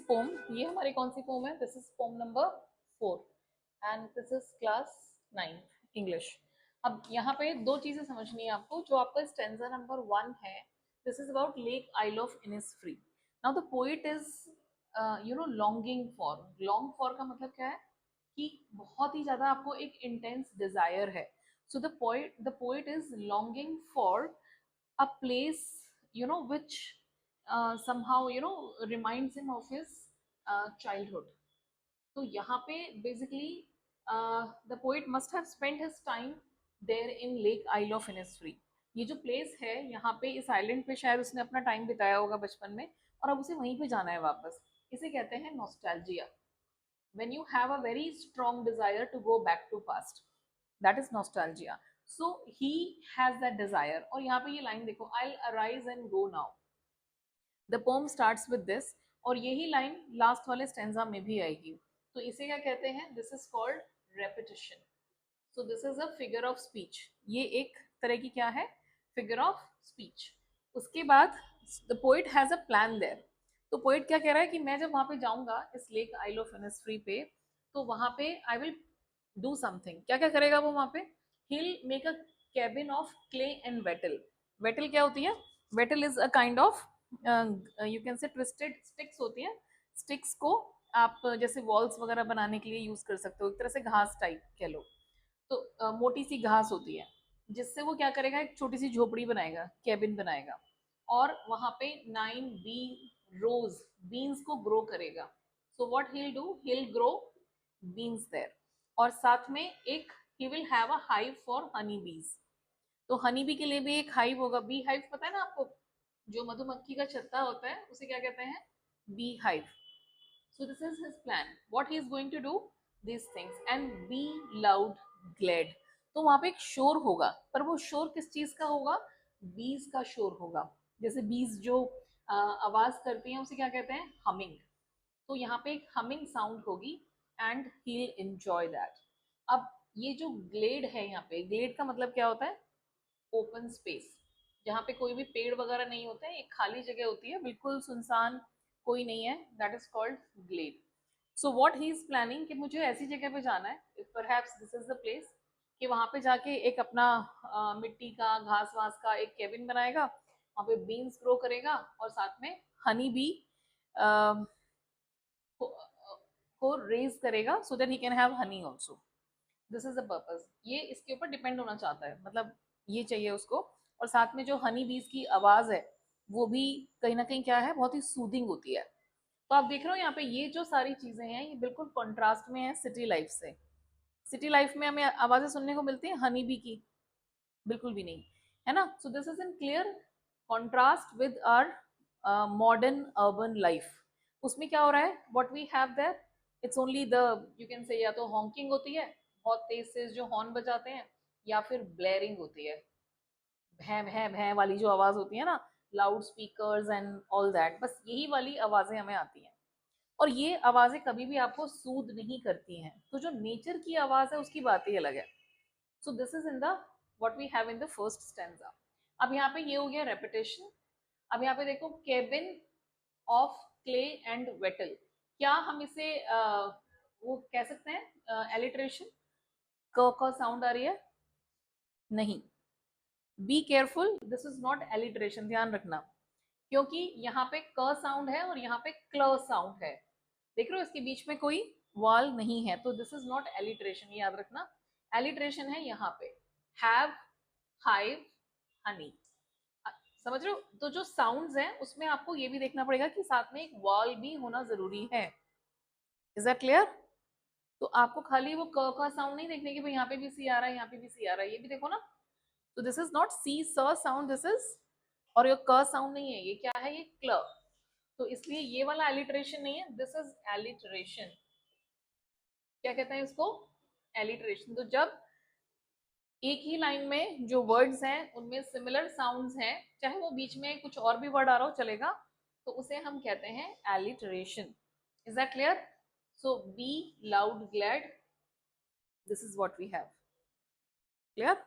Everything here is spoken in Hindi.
पोम, ये हमारी कौन सी पोम है? This is poem number 4 and this is class 9 English. अब यहाँ पे दो चीजें समझनी है आपको। जो आपका स्टेंजा नंबर 1 है, this is about Lake Isle of Innisfree. Now the poet is longing for. Long for का मतलब क्या है कि बहुत ही ज्यादा आपको एक इंटेंस डिजायर है। So the poet is longing for a place which somehow reminds him of his childhood. तो यहाँ पे basically the poet must have spent his time there in Lake Isle of Innisfree. ये जो प्लेस है यहाँ पे, इस आइलैंड पे शायद उसने अपना टाइम बिताया होगा बचपन में, और अब उसे वहीं पे जाना है वापस। इसे कहते हैं nostalgia. when you have a very strong desire to go back to past, that is nostalgia. So he has that desire। और यहाँ पे ये लाइन देखो, I'll arise and go now। the poem starts with this, और यही लाइन लास्ट वाले स्टेंजा में भी आएगी। तो इसे क्या कहते हैं? This is called repetition. So this is a figure of speech. ये एक तरह की क्या है? Figure of speech. उसके बाद the poet has a plan there. तो पोइट क्या कह रहा है कि मैं जब वहां पे जाऊंगा इस लेक आइल ऑफ इनिसफ्री पे, तो वहां पे आई विल डू समथिंग। क्या क्या करेगा वो वहां पे? he'll make a cabin of clay and wattle। wattle क्या होती है? wattle is a kind of you can say twisted sticks होती है। sticks को आप जैसे वॉल्स वगैरह बनाने के लिए यूज कर सकते हो, एक तरह से घास टाइप कह लो। तो मोटी सी घास होती है, जिससे वो क्या करेगा, एक छोटी सी झोपड़ी बनाएगा, कैबिन बनाएगा, और वहां पे 9 बी रोज बीन्स को ग्रो करेगा। So what he will do, he will grow beans there. और साथ में एक he will have a hive for honey bees. तो हनी बी के लिए भी एक हाइव होगा। बी हाइव पता है ना आपको? जो मधुमक्खी का छत्ता होता है उसे क्या कहते हैं? Bee hive. So this is his plan. What he is going to do? These things and be loud, glad। तो वहां पे एक शोर होगा, पर वो शोर किस चीज का होगा? बीज का शोर होगा। जैसे बीज जो आवाज करती हैं उसे क्या कहते हैं? हमिंग। तो यहाँ पे एक हमिंग साउंड होगी and he will enjoy that. अब ये जो ग्लेड है, यहाँ पे ग्लेड का मतलब क्या होता है? ओपन स्पेस, जहाँ पे कोई भी पेड़ वगैरह नहीं होते हैं, एक खाली जगह होती है, बिल्कुल सुनसान, कोई नहीं है, that is called glade. So what he is planning कि मुझे ऐसी जगह पे जाना है, perhaps this is the place, कि वहां पे जाके एक अपना मिट्टी का घास वास का एक केबिन बनाएगा, वहां पे बीन्स ग्रो करेगा, और साथ में हनी बी को रेज करेगा so that he can have Honey also. This is the purpose. ये इसके ऊपर डिपेंड होना चाहता है, मतलब ये चाहिए उसको। और साथ में जो हनी बीज की आवाज है वो भी कहीं ना कहीं क्या है, बहुत ही सूदिंग होती है। तो आप देख रहे हो यहाँ पे ये जो सारी चीजें हैं ये बिल्कुल कॉन्ट्रास्ट में है सिटी लाइफ से। सिटी लाइफ में हमें आवाजें सुनने को मिलती है हनी बी की? बिल्कुल भी नहीं, है ना? So this is in clear contrast with our modern urban life. उसमें क्या हो रहा है? What we have there, it's only the, you can say, या तो हॉन्किंग होती है, बहुत तेज से जो हॉर्न बजाते हैं, या फिर ब्लेयरिंग होती है, भैं भैं भैं वाली जो आवाज होती है ना, loud speakers and all that, बस यही वाली आवाजें हमें आती हैं। और ये आवाजें कभी भी आपको सूद नहीं करती हैं। तो जो नेचर की आवाज है उसकी बात ही अलग है। So this is in the what we have in the first stanza. अब यहाँ पे ये हो गया रेपिटेशन। अब यहाँ पे देखो, cabin of clay and Vettel. क्या हम इसे वो कह सकते हैं एलिट्रेशन? क साउंड आ रही है? नहीं, be careful, this is not alliteration, ध्यान रखना। क्योंकि यहाँ पे क साउंड है और यहाँ पे क्ल साउंड है। देख रहे हो, इसके बीच में कोई वाल नहीं है, तो दिस इज नॉट एलिट्रेशन, याद रखना। एलिट्रेशन है यहाँ पे हैव, हाइव, हनी। समझ रहे हो? तो जो साउंड्स हैं उसमें आपको ये भी देखना पड़ेगा कि साथ में एक वाल भी होना जरूरी है। Is that clear? तो आपको खाली वो क का साउंड नहीं देखने की भाई यहाँ पे भी सी आ रहा है, यहाँ पे भी सी आ रहा है, ये भी देखो ना। तो दिस इज नॉट सी स साउंड, दिस इज, और ये क साउंड नहीं है, ये क्या है? ये क्ल। तो इसलिए ये वाला एलिट्रेशन नहीं है, दिस इज एलिट्रेशन। क्या कहते हैं इसको? एलिट्रेशन। तो जब एक ही लाइन में जो वर्ड्स हैं उनमें सिमिलर साउंड्स हैं, चाहे वो बीच में कुछ और भी वर्ड आ रहा हो चलेगा, तो उसे हम कहते हैं alliteration. Is that clear? So bee loud glade, this is what we have. Clear?